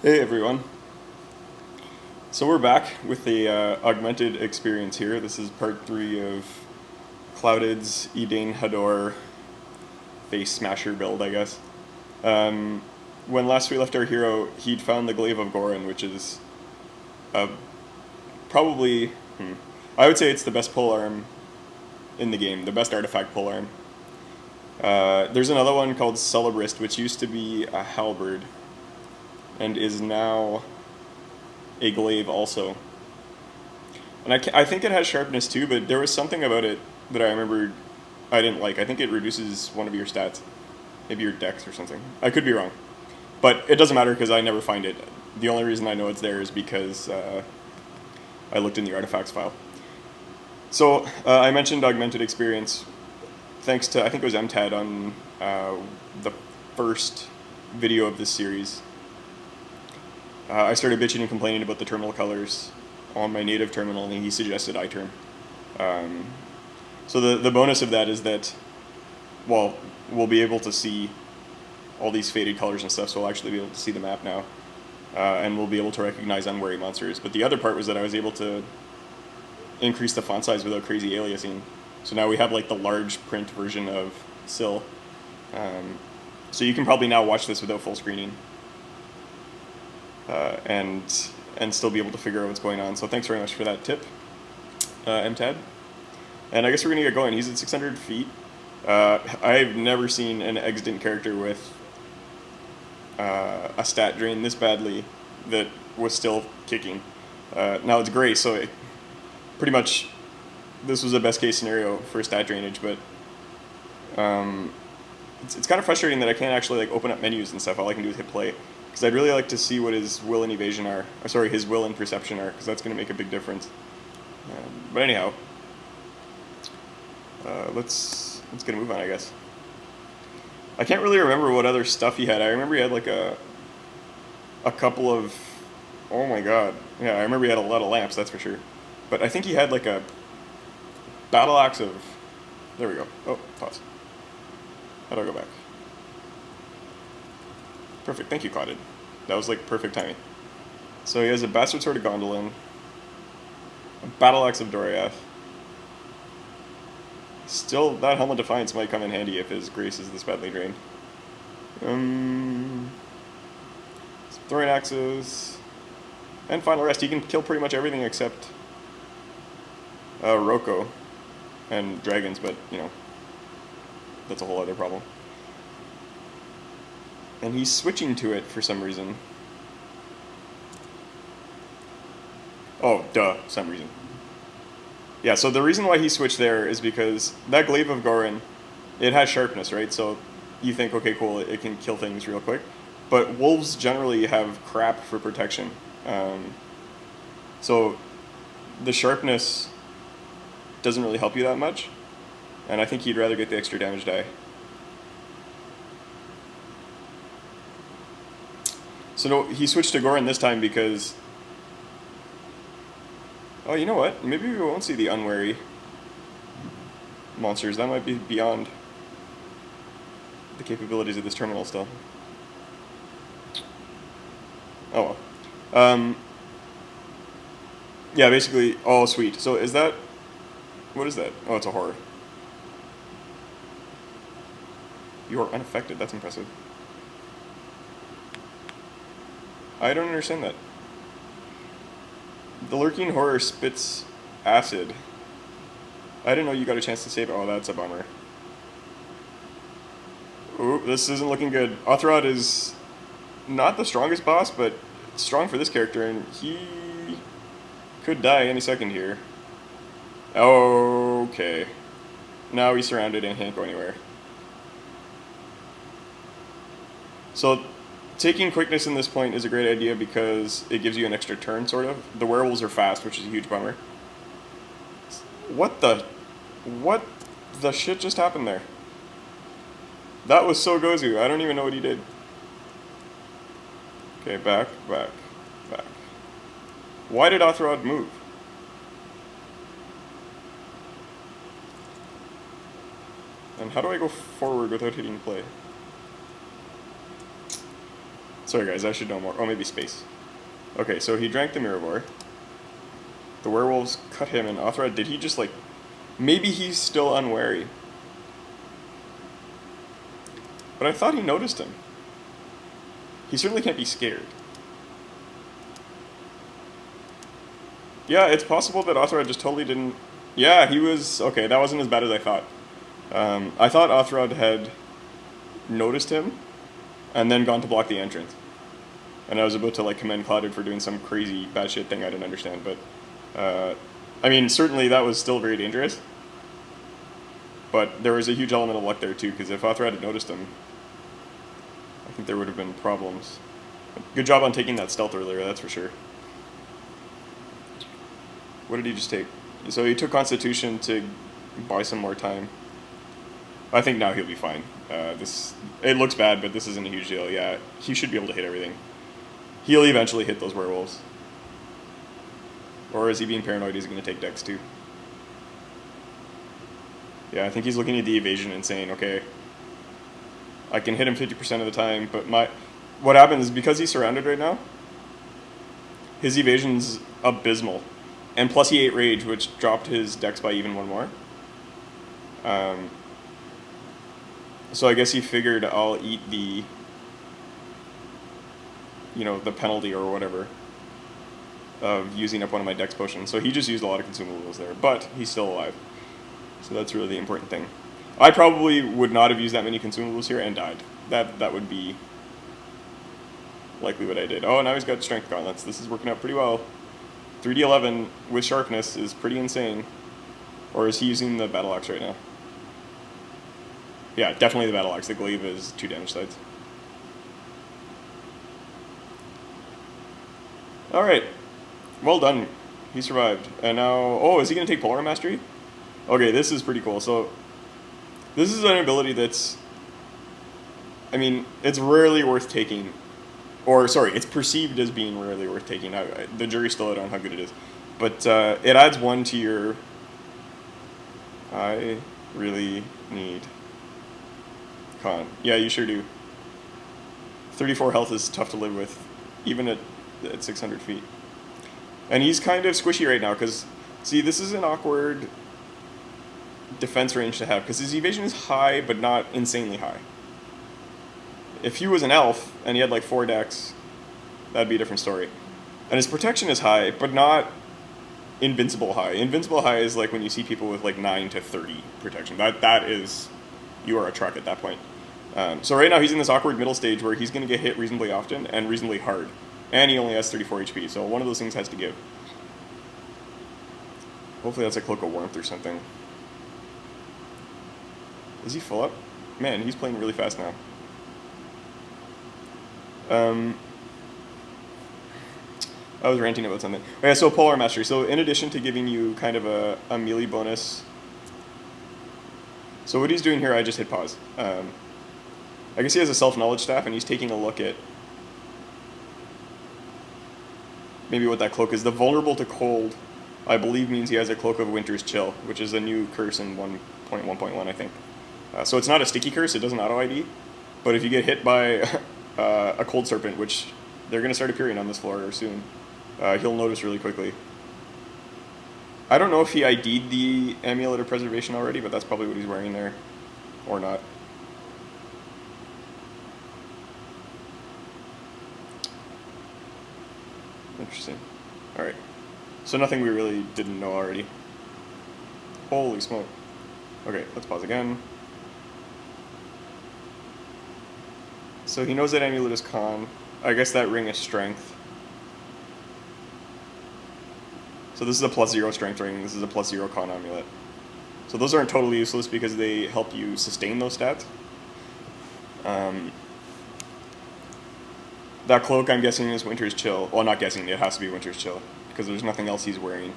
Hey everyone. So we're back with the augmented experience here. This is part 3 of Clouded's Edain Hador face smasher build, I guess. When last we left our hero, he'd found the Glaive of Gorin, which is probably, I would say it's the best polearm in the game, the best artifact polearm. There's another one called Celebrist, which used to be a halberd and is now a glaive also. And I think it has sharpness too, but there was something about it that I remembered I didn't like. I think it reduces one of your stats, maybe your dex or something. I could be wrong, but it doesn't matter because I never find it. The only reason I know it's there is because I looked in the artifacts file. So I mentioned augmented experience thanks to, I think it was MTAD on the first video of this series. I started bitching and complaining about the terminal colors on my native terminal, and he suggested iTerm. So the bonus of that is that, well, we'll be able to see all these faded colors and stuff, so we'll actually be able to see the map now, and we'll be able to recognize unwary monsters. But the other part was that I was able to increase the font size without crazy aliasing. So now we have like the large print version of Sil. So you can probably now watch this without full screening. And still be able to figure out what's going on. So thanks very much for that tip, MTAD. And I guess we're going to get going. He's at 600 feet. I've never seen an extant character with a stat drain this badly that was still kicking. Now it's gray, so pretty much this was the best case scenario for stat drainage, but it's kind of frustrating that I can't actually like open up menus and stuff. All I can do is hit play. Because I'd really like to see what his will and evasion are. Or sorry, his will and perception are, because that's going to make a big difference. But anyhow, let's get a move on, I guess. I can't really remember what other stuff he had. I remember he had like a couple of, oh my god, yeah, I remember he had a lot of lamps, that's for sure. But I think he had like a battle axe of, there we go. Oh, pause. How do I go back? Perfect, thank you, Clouded. That was like perfect timing. So he has a Bastard Sword of Gondolin, a Battle Axe of Doriath. Still, that Helm of Defiance might come in handy if his grace is this badly drained. Throwing axes, and Final Rest. He can kill pretty much everything except Roko and dragons, but you know, that's a whole other problem. And he's switching to it for some reason. Oh, duh, some reason. Yeah, so the reason why he switched there is because that Glaive of Gorin, it has sharpness, right? So you think, okay, cool, it can kill things real quick. But wolves generally have crap for protection. So the sharpness doesn't really help you that much. And I think he'd rather get the extra damage die. So no, he switched to Gorin this time because... Oh, you know what? Maybe we won't see the unwary monsters. That might be beyond the capabilities of this terminal still. Oh well. Yeah, basically... Oh, sweet. So is that... What is that? Oh, it's a horror. You are unaffected. That's impressive. I don't understand that. The Lurking Horror spits acid. I didn't know you got a chance to save it. Oh, that's a bummer. Ooh, this isn't looking good. Othrod is not the strongest boss, but strong for this character, and he could die any second here. Okay. Now he's surrounded and can't go anywhere. So... taking quickness in this point is a great idea because it gives you an extra turn, sort of. The werewolves are fast, which is a huge bummer. What the shit just happened there? That was so Gozu. I don't even know what he did. Okay, back. Why did Othrod move? And how do I go forward without hitting play? Sorry guys, I should know more. Oh, maybe space. Okay, so he drank the Mirror. The werewolves cut him, and Othrod, did he just like... Maybe he's still unwary. But I thought he noticed him. He certainly can't be scared. Yeah, it's possible that Othrod just totally didn't... Yeah, he was... Okay, that wasn't as bad as I thought. I thought Othrod had noticed him and then gone to block the entrance. And I was about to like commend Clouded for doing some crazy bad shit thing I didn't understand, but I mean, certainly that was still very dangerous. But there was a huge element of luck there too, because if Othrod had noticed him, I think there would have been problems. Good job on taking that stealth earlier, that's for sure. What did he just take? So he took Constitution to buy some more time. I think now he'll be fine. It looks bad, but this isn't a huge deal. Yeah, he should be able to hit everything. He'll eventually hit those werewolves. Or is he being paranoid? He's going to take Dex too. Yeah, I think he's looking at the evasion and saying, okay, I can hit him 50% of the time, but what happens is because he's surrounded right now, his evasion's abysmal. And plus he ate Rage, which dropped his Dex by even one more. So I guess he figured I'll eat the, the penalty or whatever of using up one of my Dex potions. So he just used a lot of consumables there, but he's still alive. So that's really the important thing. I probably would not have used that many consumables here and died. That would be likely what I did. Oh, now he's got Strength Gauntlets. This is working out pretty well. 3d11 with Sharpness is pretty insane. Or is he using the Battle Axe right now? Yeah, definitely the Battle Axe. The Glaive is 2 damage sides. Alright. Well done. He survived. And now... Oh, is he going to take Polar Mastery? Okay, this is pretty cool. So, this is an ability that's... I mean, it's rarely worth taking. Or, sorry, it's perceived as being rarely worth taking. The jury's still out on how good it is. But it adds 1 to your... I really need... Con. Yeah, you sure do. 34 health is tough to live with, even at 600 feet. And he's kind of squishy right now, because, see, this is an awkward defense range to have, because his evasion is high, but not insanely high. If he was an elf, and he had like 4 Dex, that'd be a different story. And his protection is high, but not invincible high. Invincible high is like when you see people with like 9 to 30 protection. That is, you are a truck at that point. So right now he's in this awkward middle stage where he's going to get hit reasonably often and reasonably hard. And he only has 34 HP, so one of those things has to give. Hopefully that's a Cloak of Warmth or something. Is he full up? Man, he's playing really fast now. I was ranting about something. Okay, so Polar Mastery. So in addition to giving you kind of a melee bonus... So what he's doing here, I just hit pause. I guess he has a self-knowledge staff, and he's taking a look at maybe what that cloak is. The vulnerable to cold, I believe, means he has a Cloak of Winter's Chill, which is a new curse in 1.1.1, I think. So it's not a sticky curse, it doesn't auto-ID, but if you get hit by a Cold Serpent, which they're going to start appearing on this floor soon, he'll notice really quickly. I don't know if he ID'd the Amulet of Preservation already, but that's probably what he's wearing there, or not. Interesting. Alright. So nothing we really didn't know already. Holy smoke. Okay, let's pause again. So he knows that Amulet is Con. I guess that ring is Strength. So this is a +0 Strength ring, this is a +0 Con Amulet. So those aren't totally useless because they help you sustain those stats. That cloak, I'm guessing, is Winter's Chill. Well, not guessing, it has to be Winter's Chill, because there's nothing else he's wearing.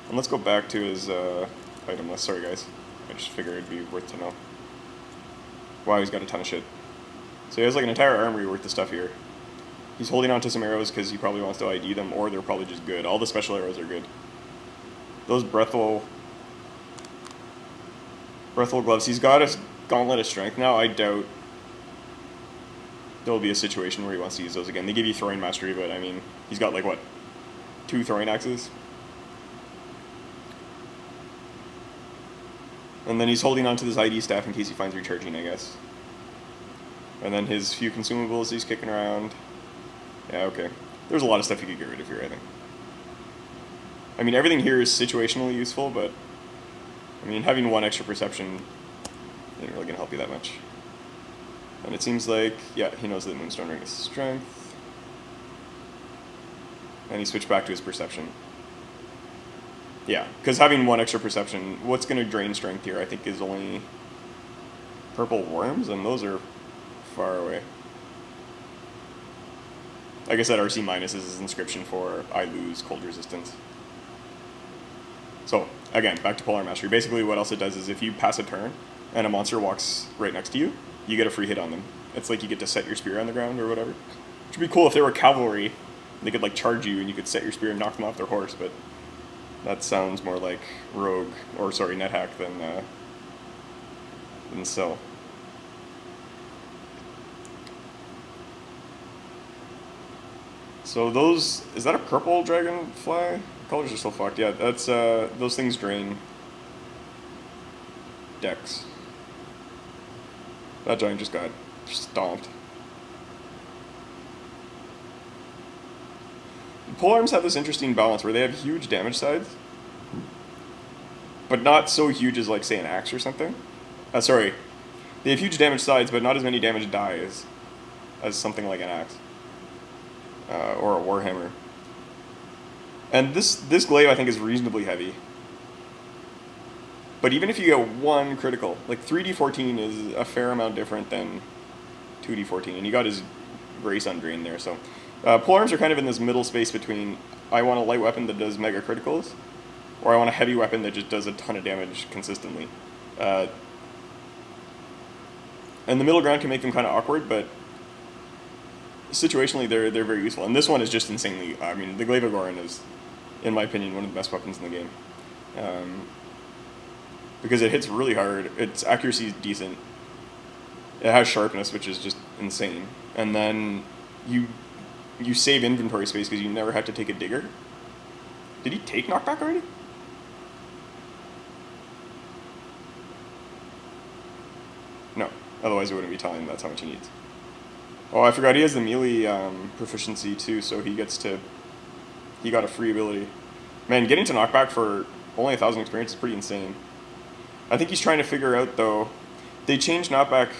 And let's go back to his item list. Sorry, guys. I just figured it'd be worth to know. Wow, he's got a ton of shit. So he has like an entire armory worth of stuff here. He's holding on to some arrows because he probably wants to ID them, or they're probably just good. All the special arrows are good. Those Breathful gloves. He's got a Gauntlet of Strength now. I doubt there'll be a situation where he wants to use those again. They give you throwing mastery, but I mean, he's got like what, 2 throwing axes? And then he's holding onto this ID staff in case he finds recharging, I guess. And then his few consumables he's kicking around. Yeah, okay. There's a lot of stuff you could get rid of here, I think. I mean, everything here is situationally useful, but I mean, having 1 extra perception isn't really going to help you that much. And it seems like, yeah, he knows that Moonstone Ring is strength. And he switched back to his perception. Yeah, because having 1 extra perception, what's going to drain strength here, I think, is only purple worms, and those are far away. Like I said, RC minus is his inscription for I lose cold resistance. So, again, back to Polar Mastery. Basically, what else it does is if you pass a turn and a monster walks right next to you, you get a free hit on them. It's like you get to set your spear on the ground or whatever. Which would be cool if they were cavalry. They could like charge you and you could set your spear and knock them off their horse, but that sounds more like rogue, or sorry, NetHack than Sil. So those, is that a purple dragonfly? Colors are so fucked. Yeah, that's those things drain dex. That giant just got stomped. Polearms have this interesting balance where they have huge damage sides, but not so huge as, like, say, an axe or something. Sorry, they have huge damage sides, but not as many damage dies as something like an axe or a warhammer. And this glaive, I think, is reasonably heavy. But even if you get 1 critical, like 3d14 is a fair amount different than 2d14, and you got his Grace Undrained there, so... Polearms are kind of in this middle space between I want a light weapon that does mega criticals, or I want a heavy weapon that just does a ton of damage consistently. And the middle ground can make them kind of awkward, but situationally they're very useful. And this one is just insanely... I mean, the Glaive of Gorin is, in my opinion, one of the best weapons in the game. Because it hits really hard, its accuracy is decent, it has sharpness, which is just insane, and then you save inventory space because you never have to take a digger. Did he take knockback already? No, otherwise it wouldn't be telling him that's how much he needs. Oh, I forgot he has the melee proficiency too, so he got a free ability. Man, getting to knockback for only 1,000 experience is pretty insane. I think he's trying to figure out, though, they changed knockback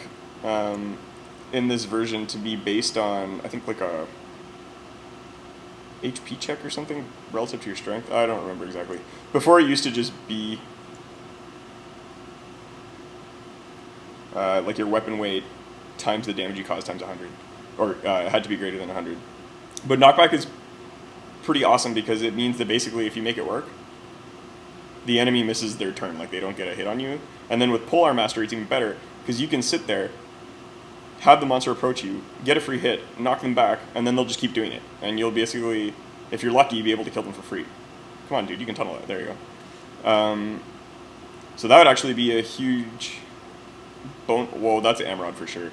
in this version to be based on, I think, like a HP check or something relative to your strength. I don't remember exactly. Before it used to just be like your weapon weight times the damage you cause times 100, or it had to be greater than 100. But knockback is pretty awesome because it means that basically if you make it work, the enemy misses their turn, like they don't get a hit on you. And then with Polearm Mastery, it's even better because you can sit there, have the monster approach you, get a free hit, knock them back, and then they'll just keep doing it. And you'll basically, if you're lucky, be able to kill them for free. Come on, dude, you can tunnel it. There you go. So that would actually be a huge bone. Whoa, that's Amrod for sure.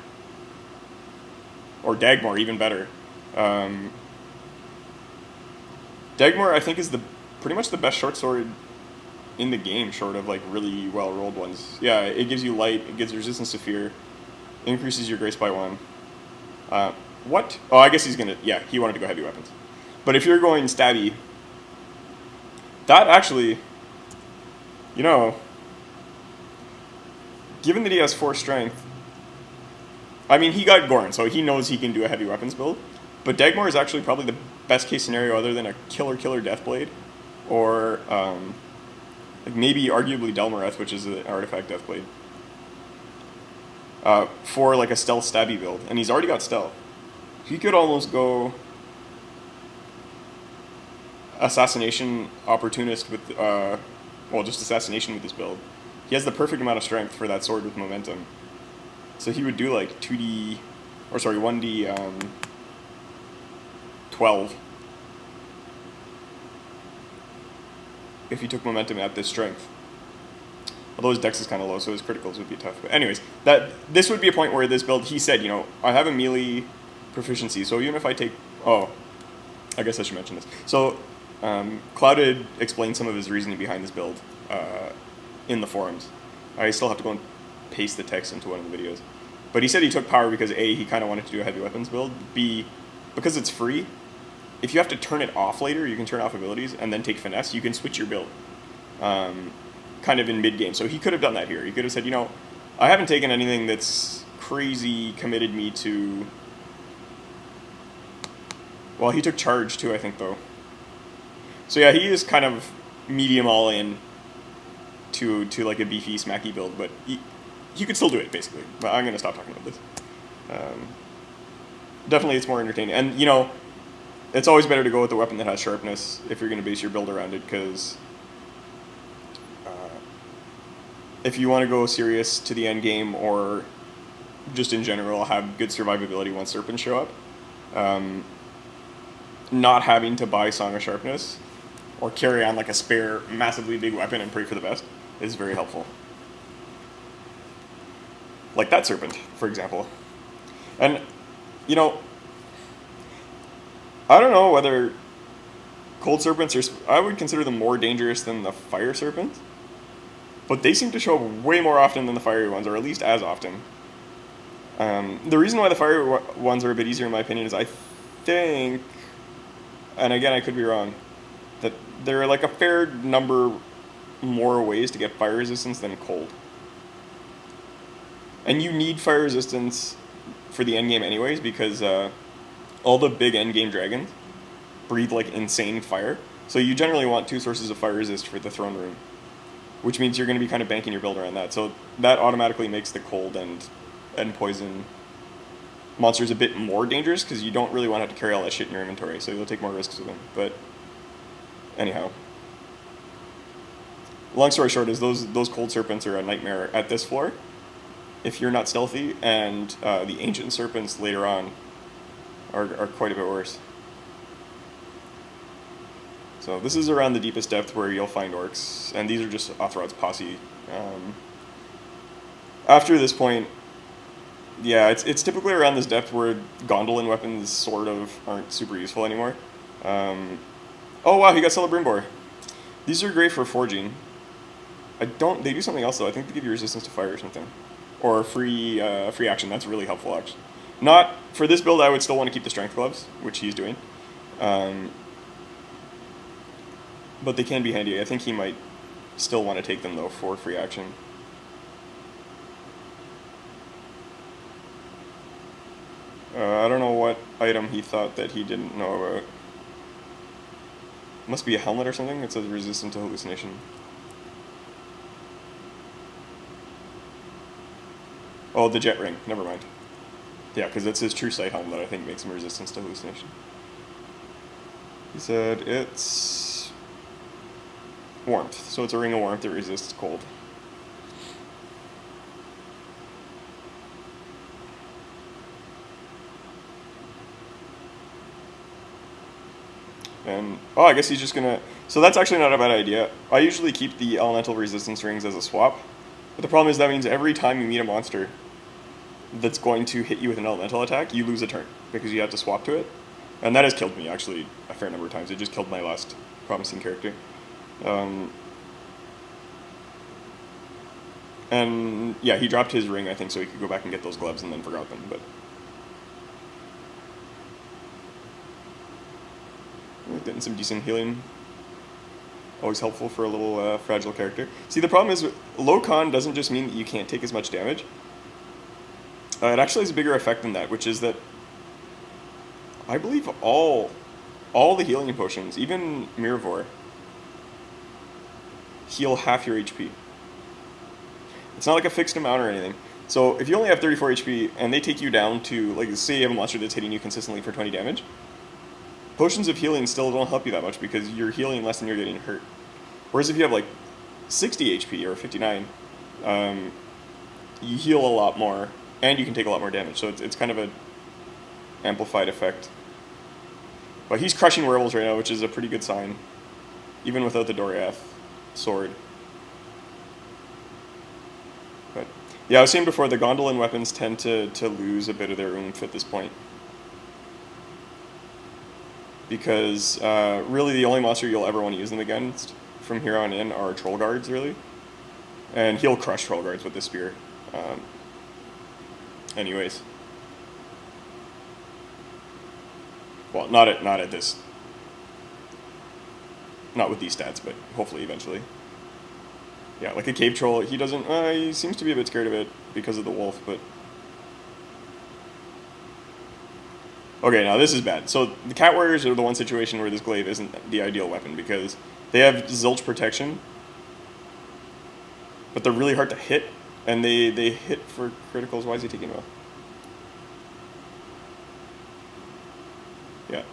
Or Dagmar, even better. Dagmar, I think, is pretty much the best short sword in the game, short of like really well rolled ones. Yeah, it gives you light, it gives resistance to fear, increases your grace by 1. What? Oh, I guess he's gonna, yeah, he wanted to go heavy weapons. But if you're going stabby, that actually, you know, given that he has 4 strength, I mean, he got Gorin, so he knows he can do a heavy weapons build, but Dagmar is actually probably the best case scenario other than a killer Deathblade, or like maybe arguably Delmareth, which is an artifact Deathblade, for like a stealth stabby build, and he's already got stealth. He could almost go assassination opportunist with, well, just assassination with this build. He has the perfect amount of strength for that sword with momentum. So he would do like 2D, or sorry, 1D 12 if he took momentum at this strength. Although his dex is kind of low, so his criticals would be tough. But anyways, this would be a point where this build, he said, you know, I have a melee proficiency. So even if I take... Oh, I guess I should mention this. So Clouded explained some of his reasoning behind this build in the forums. I still have to go and paste the text into one of the videos. But he said he took power because A, he kind of wanted to do a heavy weapons build. B, because it's free, if you have to turn it off later, you can turn off abilities and then take finesse, you can switch your build kind of in mid-game. So he could have done that here. He could have said, you know, I haven't taken anything that's crazy committed me to... Well, he took charge too, I think, though. So yeah, he is kind of medium all-in to like a beefy, smacky build, but he could still do it, basically. But I'm going to stop talking about this. Definitely it's more entertaining. And, you know, it's always better to go with the weapon that has sharpness if you're going to base your build around it, because if you want to go serious to the end game, or just in general have good survivability once serpents show up, not having to buy Song of Sharpness or carry on like a spare massively big weapon and pray for the best is very helpful. Like that serpent, for example. And, you know, I don't know whether cold serpents are... I would consider them more dangerous than the fire serpents, but they seem to show up way more often than the fiery ones, or at least as often. The reason why the fiery ones are a bit easier, in my opinion, is I think, and again, I could be wrong, that there are like a fair number more ways to get fire resistance than cold. And you need fire resistance for the endgame anyways, because all the big endgame dragons breathe like insane fire. So you generally want 2 sources of fire resist for the throne room, which means you're going to be kind of banking your build around that. So that automatically makes the cold and poison monsters a bit more dangerous, because you don't really want to have to carry all that shit in your inventory, so you'll take more risks with them. But anyhow, long story short is those cold serpents are a nightmare at this floor if you're not stealthy, and the ancient serpents later on are quite a bit worse. So this is around the deepest depth where you'll find orcs, and these are just Othrod's posse. After this point, yeah, it's typically around this depth where gondolin weapons sort of aren't super useful anymore. Oh wow, he got Celebrimbor. These are great for forging. They do something else though. I think they give you resistance to fire or something. Or free action. That's really helpful, actually. Not for this build. I would still want to keep the strength gloves, which he's doing. But they can be handy. I think he might still want to take them though for free action. I don't know what item he thought that he didn't know about. Must be a helmet or something. It says resistant to hallucination. Oh, the jet ring. Never mind. Yeah, because it's his true sight helmet that I think makes him resistance to hallucination. He said it's warmth. So it's a ring of warmth that resists cold. And, oh, I guess he's just gonna... So that's actually not a bad idea. I usually keep the elemental resistance rings as a swap. But the problem is that means every time you meet a monster that's going to hit you with an elemental attack, you lose a turn, because you have to swap to it. And that has killed me, actually, a fair number of times. It just killed my last promising character. And, yeah, he dropped his ring, I think, so he could go back and get those gloves and then forgot them, but... Getting some decent healing. Always helpful for a little fragile character. See, the problem is, low con doesn't just mean that you can't take as much damage. It actually has a bigger effect than that, which is that I believe all the healing potions, even Mirivore, heal half your HP. It's not like a fixed amount or anything. So if you only have 34 HP and they take you down to, like, say you have a monster that's hitting you consistently for 20 damage, potions of healing still don't help you that much because you're healing less than you're getting hurt. Whereas if you have like 60 HP or 59, you heal a lot more and you can take a lot more damage. So it's kind of an amplified effect. But he's crushing werewolves right now, which is a pretty good sign, even without the Doriath sword. But yeah, I was saying before, the gondolin weapons tend to lose a bit of their oomph at this point. because really the only monster you'll ever want to use them against from here on in are troll guards, really. And he'll crush troll guards with the spear. Anyways. Well, not at this. Not with these stats, but hopefully eventually. Yeah, like a cave troll, he doesn't. He seems to be a bit scared of it because of the wolf, but. Okay, now this is bad. So the cat warriors are the one situation where this glaive isn't the ideal weapon because they have zilch protection, but they're really hard to hit, and they hit for criticals. Why is he taking a while? Yeah.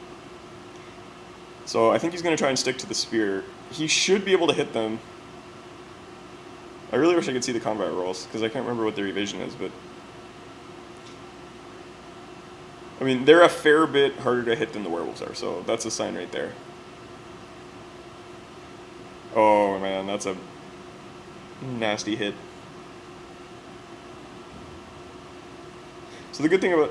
So I think he's going to try and stick to the spear. He should be able to hit them. I really wish I could see the combat rolls, because I can't remember what their evasion is, but... I mean, they're a fair bit harder to hit than the werewolves are, so that's a sign right there. Oh man, that's a nasty hit. So the good thing about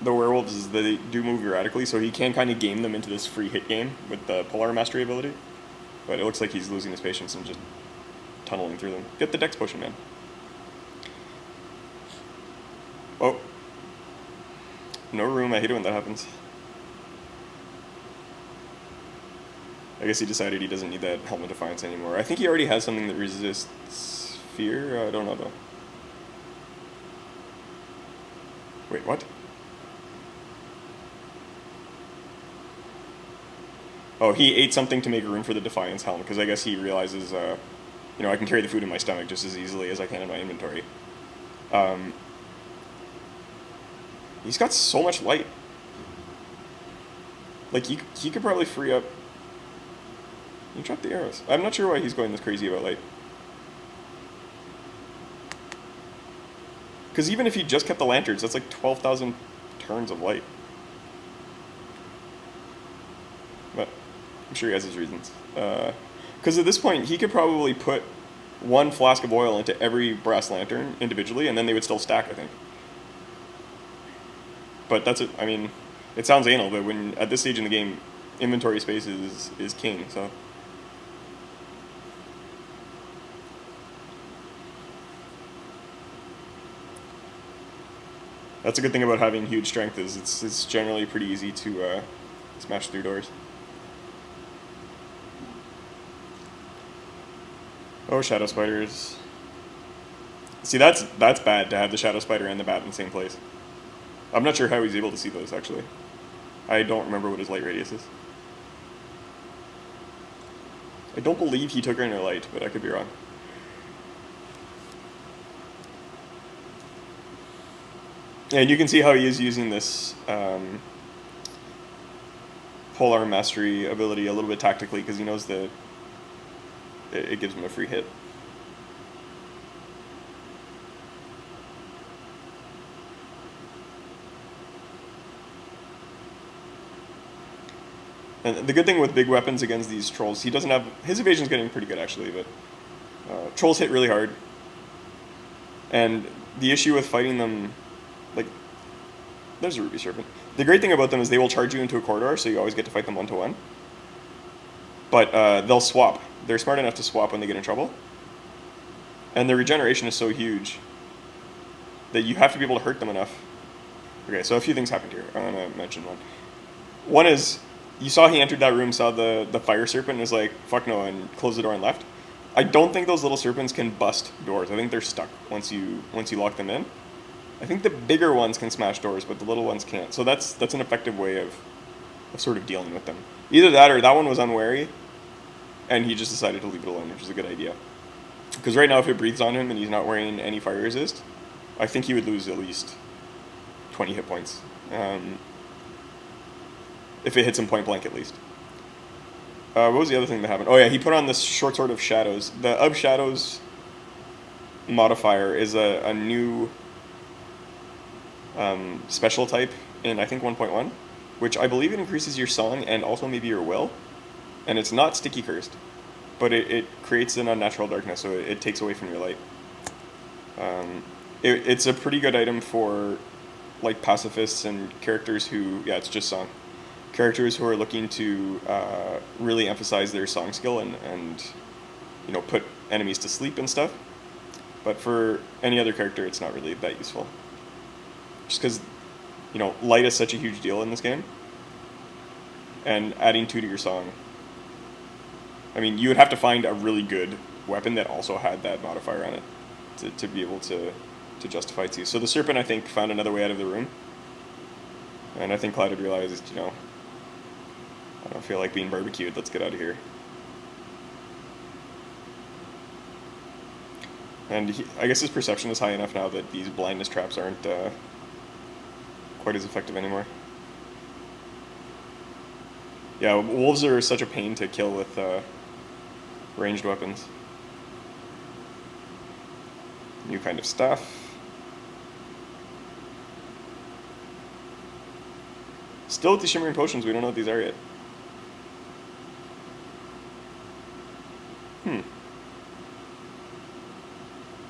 the werewolves is that they do move erratically, so he can kind of game them into this free hit game with the Polearm Mastery ability. But it looks like he's losing his patience and just tunneling through them. Get the Dex potion, man. Oh. No room, I hate it when that happens. I guess he decided he doesn't need that Helmet of Defiance anymore. I think he already has something that resists fear. I don't know, though. Wait, what? Oh, he ate something to make room for the Defiance Helmet, because I guess he realizes, you know, I can carry the food in my stomach just as easily as I can in my inventory. He's got so much light. Like, he could probably free up... You drop the arrows. I'm not sure why he's going this crazy about light. Because even if he just kept the lanterns, that's like 12,000 turns of light. But I'm sure he has his reasons. Because at this point, he could probably put one flask of oil into every brass lantern individually, and then they would still stack, I think. But that's it. I mean, it sounds anal, but when at this stage in the game, inventory space is king, so... That's a good thing about having huge strength is it's generally pretty easy to smash through doors. Oh, shadow spiders. See, that's bad to have the shadow spider and the bat in the same place. I'm not sure how he's able to see those, actually. I don't remember what his light radius is. I don't believe he took her in her light, but I could be wrong. And you can see how he is using this Polearm Mastery ability a little bit tactically, because he knows that it gives him a free hit. And the good thing with big weapons against these trolls, he doesn't have... His evasion's getting pretty good, actually, but... trolls hit really hard. And the issue with fighting them... Like, there's a Ruby Serpent. The great thing about them is they will charge you into a corridor, so you always get to fight them one-to-one. But they'll swap. They're smart enough to swap when they get in trouble. And their regeneration is so huge that you have to be able to hurt them enough. Okay, so a few things happened here. I'm going to mention one. One is... You saw he entered that room, saw the fire serpent, and was like, fuck no, and closed the door and left. I don't think those little serpents can bust doors. I think they're stuck once you lock them in. I think the bigger ones can smash doors, but the little ones can't. So that's an effective way of sort of dealing with them. Either that or that one was unwary, and he just decided to leave it alone, which is a good idea. Because right now, if it breathes on him and he's not wearing any fire resist, I think he would lose at least 20 hit points. If it hits him point blank, at least. What was the other thing that happened? Oh yeah, he put on this short sword of shadows. The of shadows modifier is a new special type in, I think, 1.1, which I believe it increases your song and also maybe your will. And it's not sticky cursed, but it creates an unnatural darkness, so it takes away from your light. It's a pretty good item for like pacifists and characters who, yeah, it's just song. characters who are looking to really emphasize their song skill and put enemies to sleep and stuff. But for any other character, it's not really that useful. Just because, light is such a huge deal in this game. And adding 2 to your song, I mean, you would have to find a really good weapon that also had that modifier on it to be able to justify its use. So the Serpent, I think, found another way out of the room. And I think Cloud had realized, I don't feel like being barbecued, let's get out of here. And I guess his perception is high enough now that these blindness traps aren't quite as effective anymore. Yeah, wolves are such a pain to kill with ranged weapons. New kind of stuff. Still with the shimmering potions, we don't know what these are yet.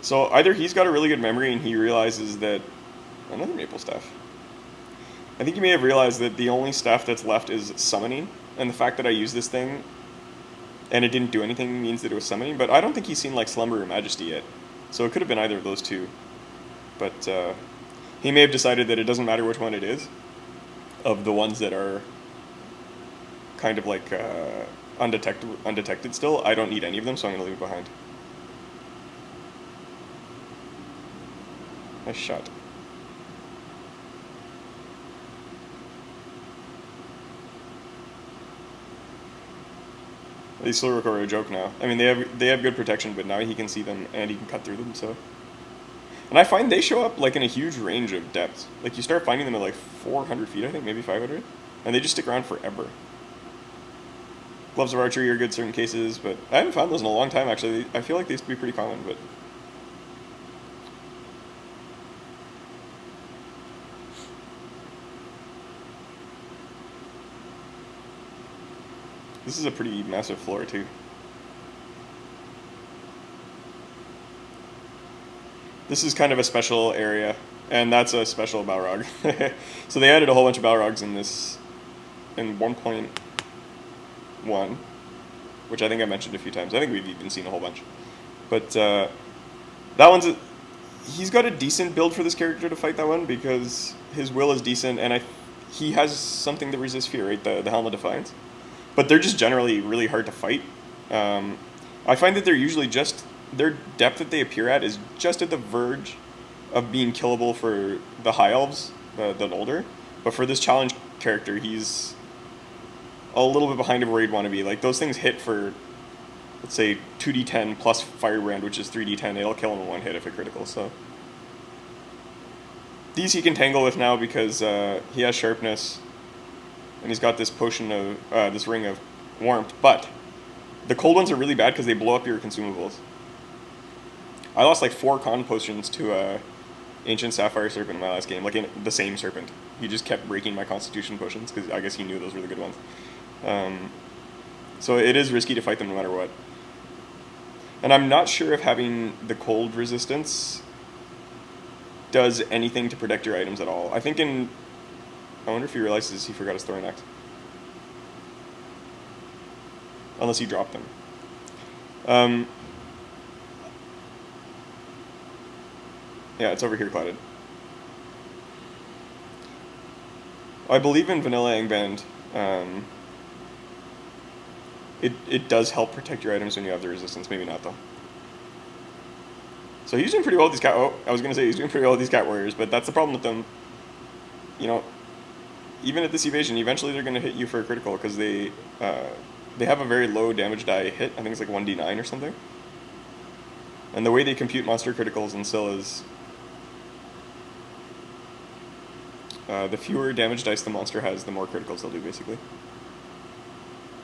So either he's got a really good memory and he realizes that... Another maple staff. I think he may have realized that the only staff that's left is summoning, and the fact that I used this thing and it didn't do anything means that it was summoning, but I don't think he's seen like Slumber or Majesty yet. So it could have been either of those two. But he may have decided that it doesn't matter which one it is, of the ones that are kind of like undetected still. I don't need any of them, so I'm going to leave it behind. Nice shot. These Slurrook are a joke now. I mean, they have good protection, but now he can see them and he can cut through them. So, and I find they show up like in a huge range of depths. Like you start finding them at like 400 feet, I think, maybe 500, and they just stick around forever. Gloves of Archery are good in certain cases, but I haven't found those in a long time. Actually, I feel like they used to be pretty common, but. This is a pretty massive floor, too. This is kind of a special area, and that's a special Balrog. So they added a whole bunch of Balrogs in this, in 1.1, which I think I mentioned a few times. I think we've even seen a whole bunch. But that one's... he's got a decent build for this character to fight that one, because his will is decent, and he has something that resists fear, right? The Helm of Defiance. But they're just generally really hard to fight. I find that they're usually just... their depth that they appear at is just at the verge of being killable for the High Elves, the Noldor. But for this challenge character, he's a little bit behind of where he'd want to be. Like, those things hit for, let's say, 2d10 plus Firebrand, which is 3d10. It'll kill him in one hit if it's critical, so... These he can tangle with now because he has Sharpness, and he's got this potion of, this Ring of Warmth, but the cold ones are really bad because they blow up your consumables. I lost like 4 con potions to Ancient Sapphire Serpent in my last game, like in the same Serpent. He just kept breaking my Constitution potions because I guess he knew those were the good ones. So it is risky to fight them no matter what. And I'm not sure if having the cold resistance does anything to protect your items at all. I think I wonder if he realizes he forgot his throwing axe. Unless he dropped them. Yeah, it's over here, Clouded. I believe in Vanilla Angband. It does help protect your items when you have the resistance. Maybe not, though. So he's doing pretty well with these cat... Oh, I was going to say he's doing pretty well with these cat warriors, but that's the problem with them. Even at this evasion, eventually they're going to hit you for a critical because they have a very low damage die hit. I think it's like 1d9 or something. And the way they compute monster criticals in Sil is the fewer damage dice the monster has, the more criticals they'll do, basically.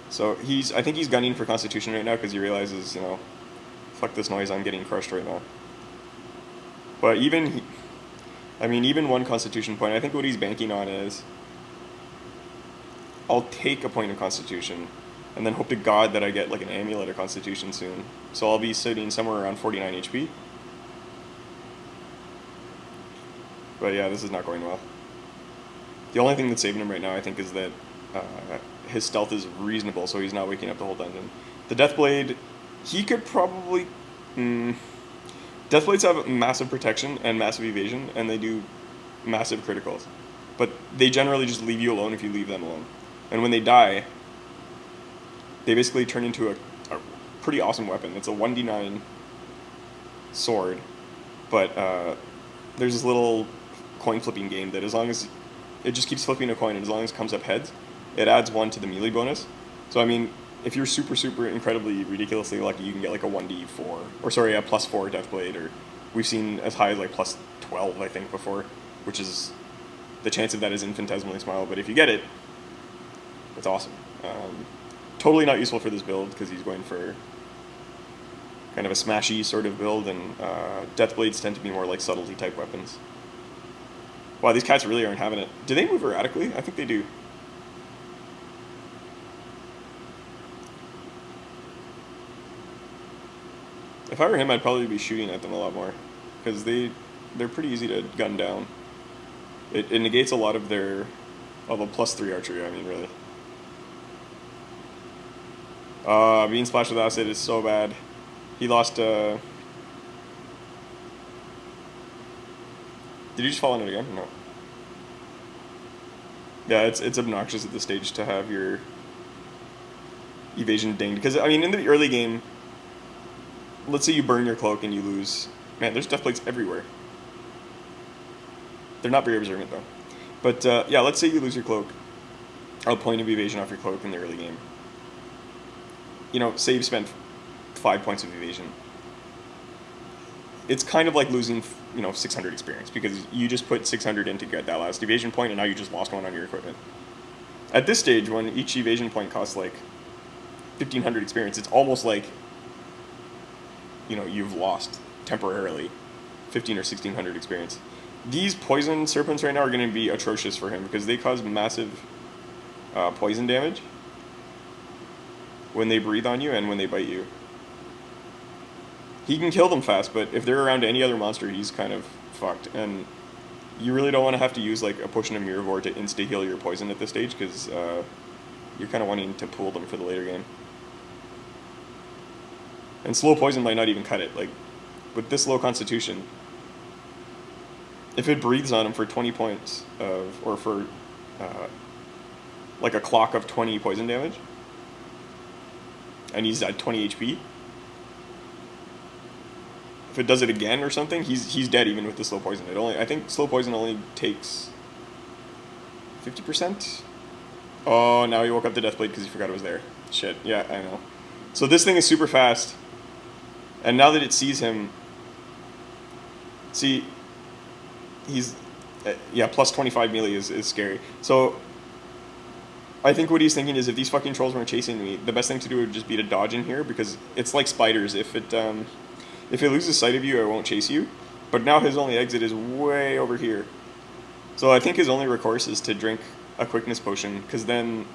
So I think he's gunning for Constitution right now because he realizes, fuck this noise, I'm getting crushed right now. But even one Constitution point, I think what he's banking on is, I'll take a point of Constitution, and then hope to God that I get like an Amulet of Constitution soon. So I'll be sitting somewhere around 49 HP. But yeah, this is not going well. The only thing that's saving him right now, I think, is that his stealth is reasonable, so he's not waking up the whole dungeon. The Deathblade, he could probably... Deathblades have massive protection and massive evasion, and they do massive criticals. But they generally just leave you alone if you leave them alone. And when they die, they basically turn into a pretty awesome weapon. It's a 1d9 sword, but there's this little coin flipping game that as long as it just keeps flipping a coin, and as long as it comes up heads, it adds 1 to the melee bonus. So I mean, if you're super incredibly ridiculously lucky, you can get like a 1d4, or sorry, a +4 Deathblade, or we've seen as high as like +12 I think before, which is, the chance of that is infinitesimally small, but if you get it, it's awesome. Totally not useful for this build because he's going for kind of a smashy sort of build, and Deathblades tend to be more like subtlety type weapons. Wow, these cats really aren't having it. Do they move erratically? I think they do. If I were him, I'd probably be shooting at them a lot more, because they're pretty easy to gun down. It negates a lot of their +3 archery, I mean, really. Being splashed with acid is so bad. He lost, Did you just fall on it again? No. Yeah, it's obnoxious at this stage to have your evasion dinged. Because, I mean, in the early game, let's say you burn your cloak and you lose. Man, there's Deathblades everywhere. They're not very observant, though. But, yeah, let's say you lose your cloak. A point of evasion off your cloak in the early game. You know, say you've spent 5 points of evasion. It's kind of like losing, 600 experience, because you just put 600 in to get that last evasion point, and now you just lost 1 on your equipment. At this stage, when each evasion point costs, like, 1,500 experience, it's almost like, you've lost temporarily 1,500 or 1,600 experience. These poison serpents right now are going to be atrocious for him, because they cause massive poison damage when they breathe on you and when they bite you. He can kill them fast, but if they're around any other monster, he's kind of fucked. And you really don't want to have to use like a potion of Mirrorvore to insta-heal your poison at this stage, because you're kind of wanting to pool them for the later game. And slow poison might not even cut it. Like, with this low constitution, if it breathes on him for 20 points or for like a clock of 20 poison damage, and he's at 20 HP, if it does it again or something, he's dead even with the slow poison. I think slow poison only takes 50%. Oh, now he woke up the Deathblade because he forgot it was there. Shit, yeah, I know. So this thing is super fast, and now that it sees him, see, he's, yeah, plus 25 melee is scary. So I think what he's thinking is, if these fucking trolls weren't chasing me, the best thing to do would just be to dodge in here, because it's like spiders. If it loses sight of you, it won't chase you. But now his only exit is way over here. So I think his only recourse is to drink a quickness potion, because then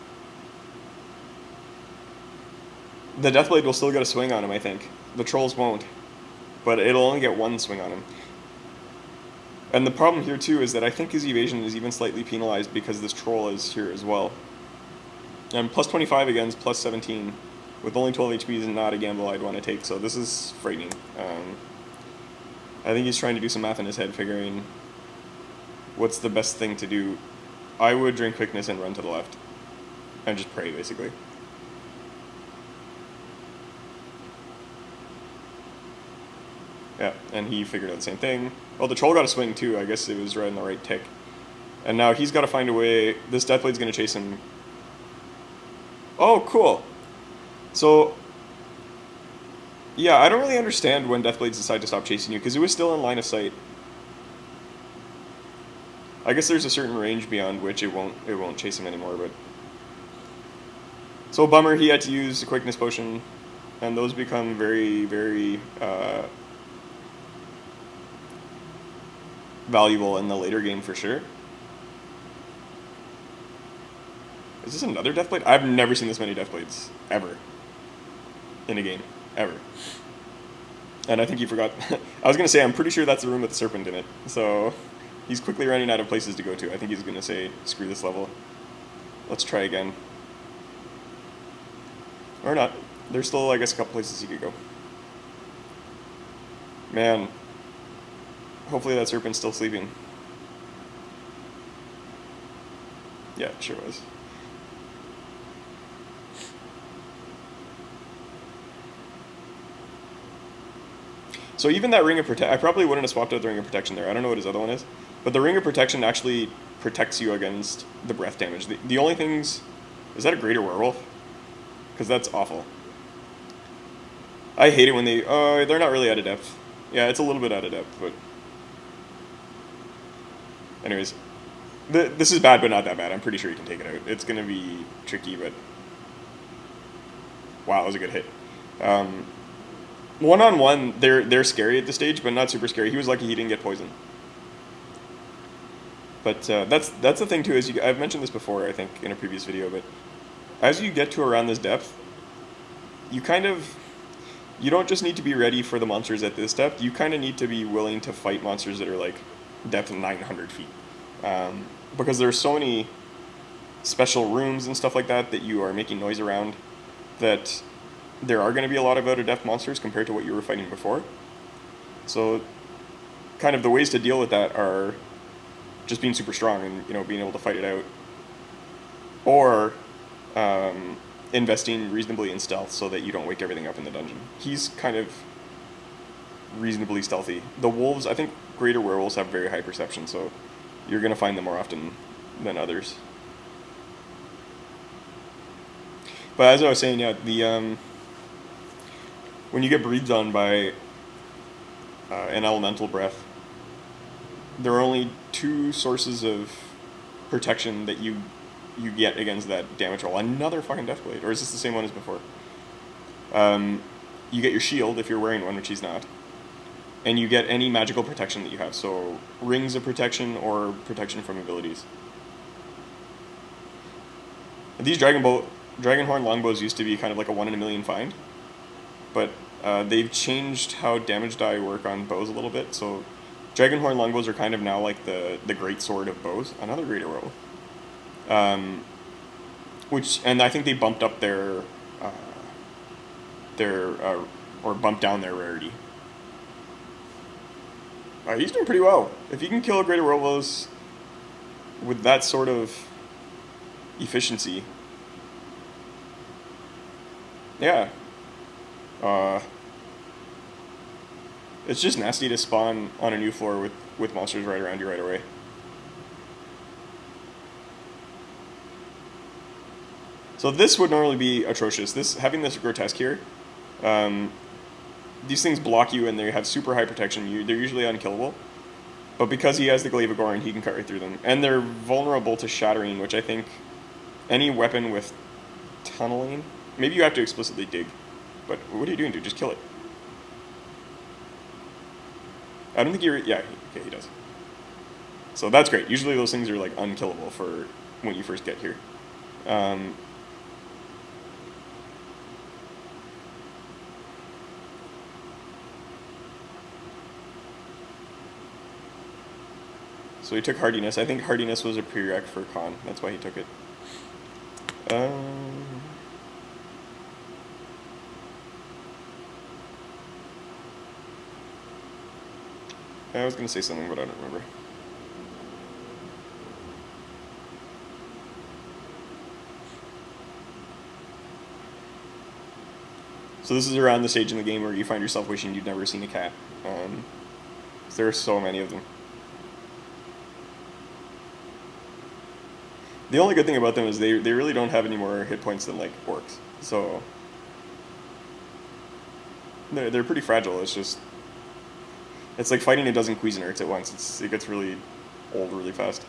the Deathblade will still get a swing on him, I think. The trolls won't. But it'll only get 1 swing on him. And the problem here, too, is that I think his evasion is even slightly penalized because this troll is here as well. And plus 25 against plus 17 with only 12 HP is not a gamble I'd want to take, so this is frightening. I think he's trying to do some math in his head, figuring what's the best thing to do. I would drink quickness and run to the left. And just pray, basically. Yeah, and he figured out the same thing. Well, the troll got a swing too. I guess it was right in the right tick. And now he's got to find a way. This Deathblade's going to chase him. Oh, cool. So, yeah, I don't really understand when Deathblades decide to stop chasing you, because it was still in line of sight. I guess there's a certain range beyond which it won't chase him anymore, but... So, bummer, he had to use a quickness potion, and those become very, very valuable in the later game for sure. Is this another Deathblade? I've never seen this many Deathblades, ever, in a game, ever. And I think he forgot. I was going to say, I'm pretty sure that's the room with the serpent in it. So he's quickly running out of places to go to. I think he's going to say, screw this level. Let's try again. Or not. There's still, I guess, a couple places you could go. Man. Hopefully that serpent's still sleeping. Yeah, it sure was. So even that Ring of Protection, I probably wouldn't have swapped out the Ring of Protection there. I don't know what his other one is. But the Ring of Protection actually protects you against the breath damage. The only things... Is that a Greater Werewolf? Because that's awful. I hate it when they... they're not really out of depth. Yeah, it's a little bit out of depth, but... Anyways. This is bad, but not that bad. I'm pretty sure you can take it out. It's going to be tricky, but... Wow, that was a good hit. One-on-one, they're scary at this stage, but not super scary. He was lucky he didn't get poisoned. But that's the thing too. Is I've mentioned this before, I think, in a previous video. But as you get to around this depth, you don't just need to be ready for the monsters at this depth. You kind of need to be willing to fight monsters that are like depth of 900 feet, because there's so many special rooms and stuff like that that you are making noise around that. There are going to be a lot of out-of-depth monsters compared to what you were fighting before. So, kind of the ways to deal with that are just being super strong and, being able to fight it out. Or investing reasonably in stealth so that you don't wake everything up in the dungeon. He's kind of reasonably stealthy. The wolves, I think greater werewolves have very high perception, so you're going to find them more often than others. But as I was saying, yeah, when you get breathed on by an elemental breath, there are only two sources of protection that you get against that damage roll. Another fucking Deathblade, or is this the same one as before? You get your shield if you're wearing one, which he's not, and you get any magical protection that you have. So rings of protection or protection from abilities. These Dragonhorn longbows used to be kind of like a 1 in a million find. But they've changed how damage die work on bows a little bit. So Dragonhorn longbows are kind of now like the great sword of bows. Another greater werewolf. And I think they bumped up or bumped down their rarity. He's doing pretty well. If you can kill a greater werewolf with that sort of efficiency, yeah. It's just nasty to spawn on a new floor with monsters right around you right away. So this would normally be atrocious. Having this grotesque here, these things block you and they have super high protection. They're usually unkillable. But because he has the Glaive of Gorin, he can cut right through them. And they're vulnerable to shattering, which I think any weapon with tunneling... Maybe you have to explicitly dig. But what are you doing, dude? Just kill it. I don't think you're... Yeah, okay, he does. So that's great. Usually those things are like unkillable for when you first get here. So he took Hardiness. I think Hardiness was a prereq for Con. That's why he took it. I was going to say something, but I don't remember. So this is around the stage in the game where you find yourself wishing you'd never seen a cat. There are so many of them. The only good thing about them is they really don't have any more hit points than like orcs. So they're pretty fragile. It's like fighting a dozen Cuisinarts at once. It gets really old really fast.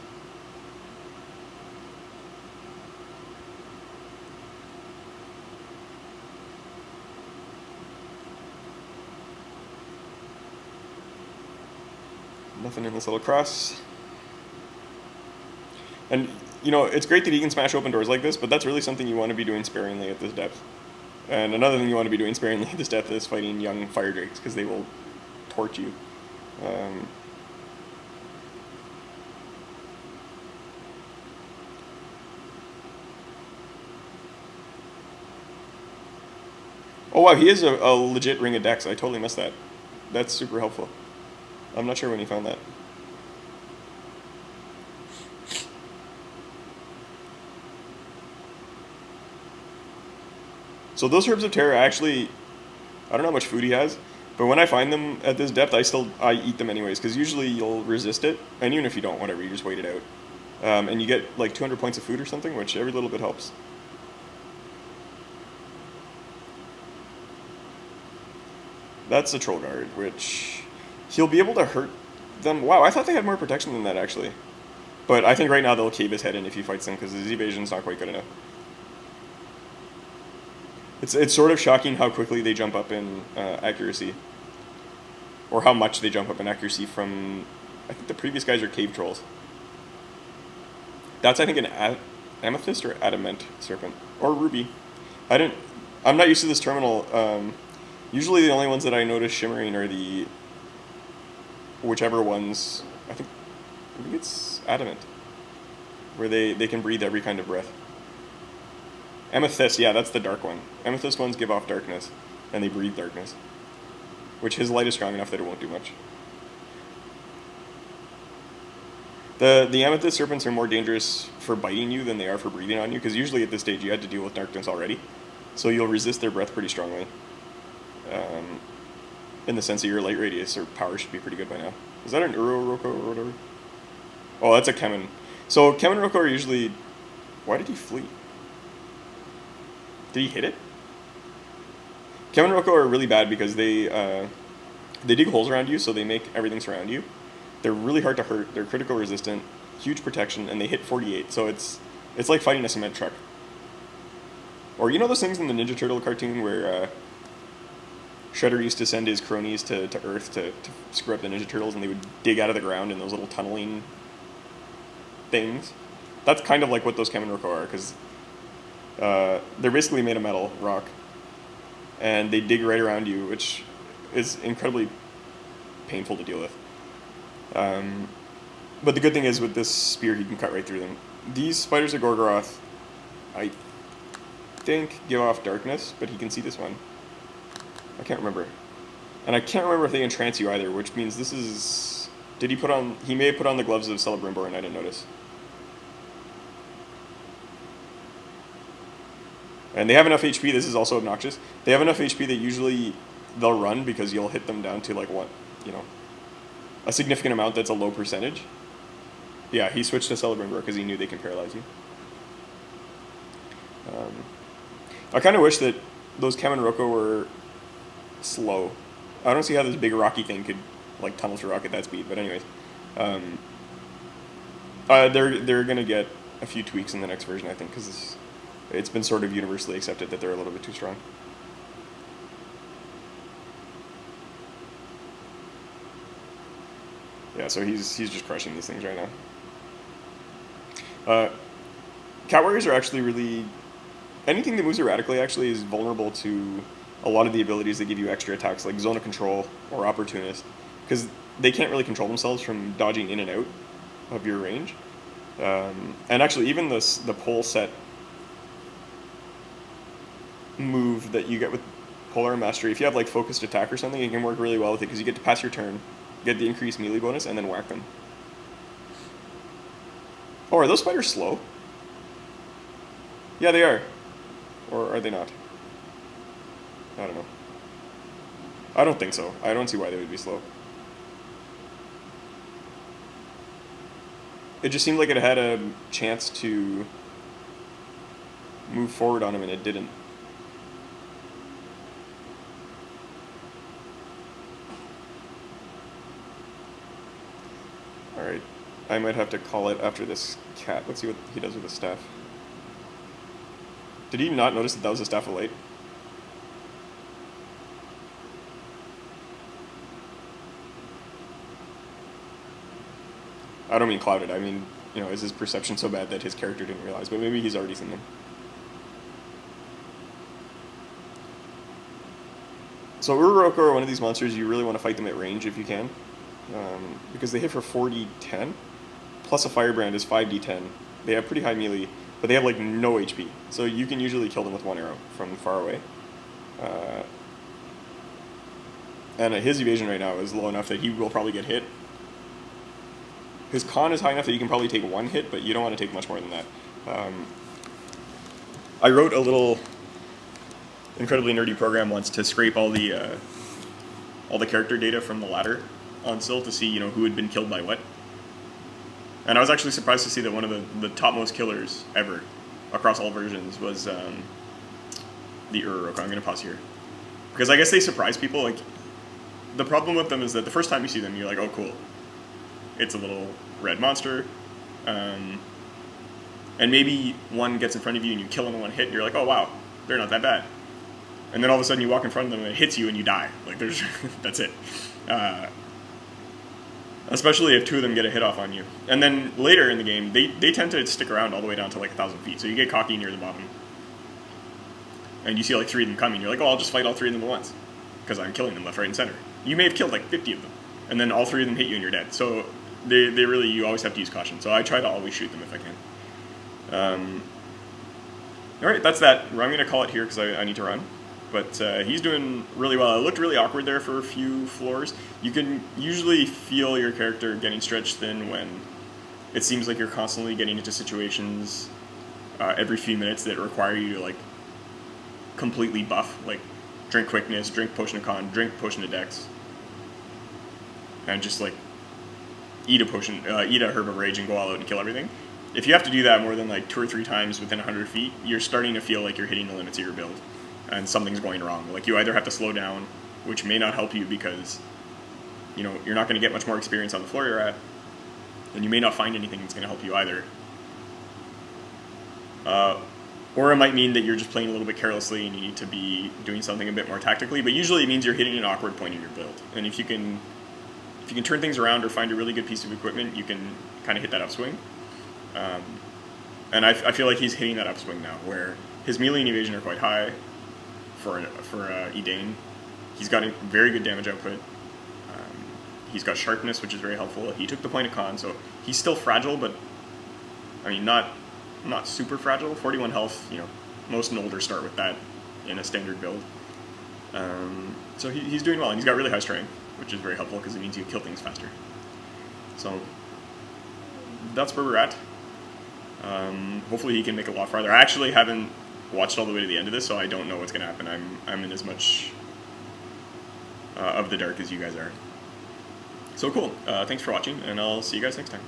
Nothing in this little cross. And, it's great that he can smash open doors like this, but that's really something you want to be doing sparingly at this depth. And another thing you want to be doing sparingly at this depth is fighting young fire drakes, because they will torch you. Oh wow, he has a legit Ring of Dex. I totally missed that. That's super helpful. I'm not sure when he found that. So those Herbs of Terror, I don't know how much food he has, but when I find them at this depth, I eat them anyways, because usually you'll resist it, and even if you don't, whatever, you just wait it out. And you get like 200 points of food or something, which every little bit helps. That's a Troll Guard, which he'll be able to hurt them. Wow, I thought they had more protection than that, actually. But I think right now they'll cave his head in if he fights them, because his evasion's not quite good enough. It's sort of shocking how quickly they jump up in accuracy. Or how much they jump up in accuracy from... I think the previous guys are Cave Trolls. That's, I think, an Amethyst or Adamant Serpent. Or Ruby. I'm not used to this terminal. Usually the only ones that I notice shimmering are the... whichever ones... I think it's Adamant. Where they can breathe every kind of breath. Amethyst, yeah, that's the dark one. Amethyst ones give off darkness, and they breathe darkness. Which his light is strong enough that it won't do much. The Amethyst Serpents are more dangerous for biting you than they are for breathing on you, because usually at this stage you had to deal with darkness already. So you'll resist their breath pretty strongly. In the sense that your light radius or power should be pretty good by now. Is that an Uroroko or whatever? Oh, that's a Kemen. So Kemen Roko are usually... Why did he flee? Did he hit it? Kemen Roko are really bad because they dig holes around you, so they make everything surround you. They're really hard to hurt. They're critical resistant, huge protection, and they hit 48. So it's like fighting a cement truck. Or you know those things in the Ninja Turtle cartoon where Shredder used to send his cronies to Earth to screw up the Ninja Turtles, and they would dig out of the ground in those little tunneling things? That's kind of like what those Kemen Roko are, because they're basically made of metal, rock, and they dig right around you, which is incredibly painful to deal with. But the good thing is with this spear, he can cut right through them. These Spiders of Gorgoroth, I think, give off darkness, but he can see this one. I can't remember. And I can't remember if they entrance you either, which means this is... He may have put on the gloves of Celebrimbor and I didn't notice. And they have enough HP, this is also obnoxious. They have enough HP that usually they'll run because you'll hit them down to like what, a significant amount that's a low percentage. Yeah, he switched to Celebrimbor because he knew they can paralyze you. I kind of wish that those Kemen Roko were slow. I don't see how this big rocky thing could like tunnel through rock at that speed, but anyways. They're going to get a few tweaks in the next version, I think, because it's been sort of universally accepted that they're a little bit too strong. Yeah, so he's just crushing these things right now. Cat Warriors are actually really... Anything that moves erratically actually is vulnerable to a lot of the abilities that give you extra attacks, like Zone of Control or Opportunist, because they can't really control themselves from dodging in and out of your range. And actually, even the pole set move that you get with Polearm Mastery, if you have like focused attack or something, it can work really well with it because you get to pass your turn, get the increased melee bonus, and then whack them. Oh, are those spiders slow? Yeah, they are. Or are they not? I don't know. I don't think so. I don't see why they would be slow. It just seemed like it had a chance to move forward on him, and it didn't. Alright, I might have to call it after this cat. Let's see what he does with his staff. Did he not notice that was a Staff of Light? I don't mean clouded, I mean, is his perception so bad that his character didn't realize, but maybe he's already seen them. So Uroroko are one of these monsters you really want to fight them at range if you can. Because they hit for 40-10, plus a Firebrand is 5d10. They have pretty high melee, but they have like no HP. So you can usually kill them with one arrow from far away. And his evasion right now is low enough that he will probably get hit. His con is high enough that you can probably take one hit, but you don't want to take much more than that. I wrote a little incredibly nerdy program once to scrape all the character data from the ladder on Sil to see, you know, who had been killed by what. And I was actually surprised to see that one of the topmost killers ever across all versions was the Urarok. I'm going to pause here. Because I guess they surprise people. Like, the problem with them is that the first time you see them, you're like, oh, cool. It's a little red monster. And maybe one gets in front of you and you kill him in one hit and you're like, oh, wow, they're not that bad. And then all of a sudden you walk in front of them and it hits you and you die. Like, there's that's it. Especially if two of them get a hit off on you. And then later in the game, they tend to stick around all the way down to like 1,000 feet. So you get cocky near the bottom. And you see like 3 of them coming. You're like, oh, I'll just fight all 3 of them at once. Because I'm killing them left, right, and center. You may have killed like 50 of them. And then all 3 of them hit you and you're dead. So they really, you always have to use caution. So I try to always shoot them if I can. Alright, that's that. I'm going to call it here because I need to run. But he's doing really well. It looked really awkward there for a few floors. You can usually feel your character getting stretched thin when it seems like you're constantly getting into situations every few minutes that require you to like completely buff, like drink quickness, drink potion of con, drink potion of dex, and just like eat a herb of rage and go all out and kill everything. If you have to do that more than like 2 or 3 times within 100 feet, you're starting to feel like you're hitting the limits of your build. And something's going wrong. Like, you either have to slow down, which may not help you because, you know, you're not going to get much more experience on the floor you're at, and you may not find anything that's going to help you either. Or it might mean that you're just playing a little bit carelessly and you need to be doing something a bit more tactically, but usually it means you're hitting an awkward point in your build. And if you can turn things around or find a really good piece of equipment, you can kind of hit that upswing. And I feel like he's hitting that upswing now, where his melee and evasion are quite high. For Edain, he's got a very good damage output. He's got sharpness, which is very helpful. He took the point of con, so he's still fragile, but I mean not super fragile. 41 health. You know, most Noldor start with that in a standard build. So he's doing well, and he's got really high strength, which is very helpful because it means you kill things faster. So that's where we're at. Hopefully he can make it a lot farther. I actually haven't watched all the way to the end of this, so I don't know what's going to happen. I'm in as much of the dark as you guys are. So cool. Thanks for watching, and I'll see you guys next time.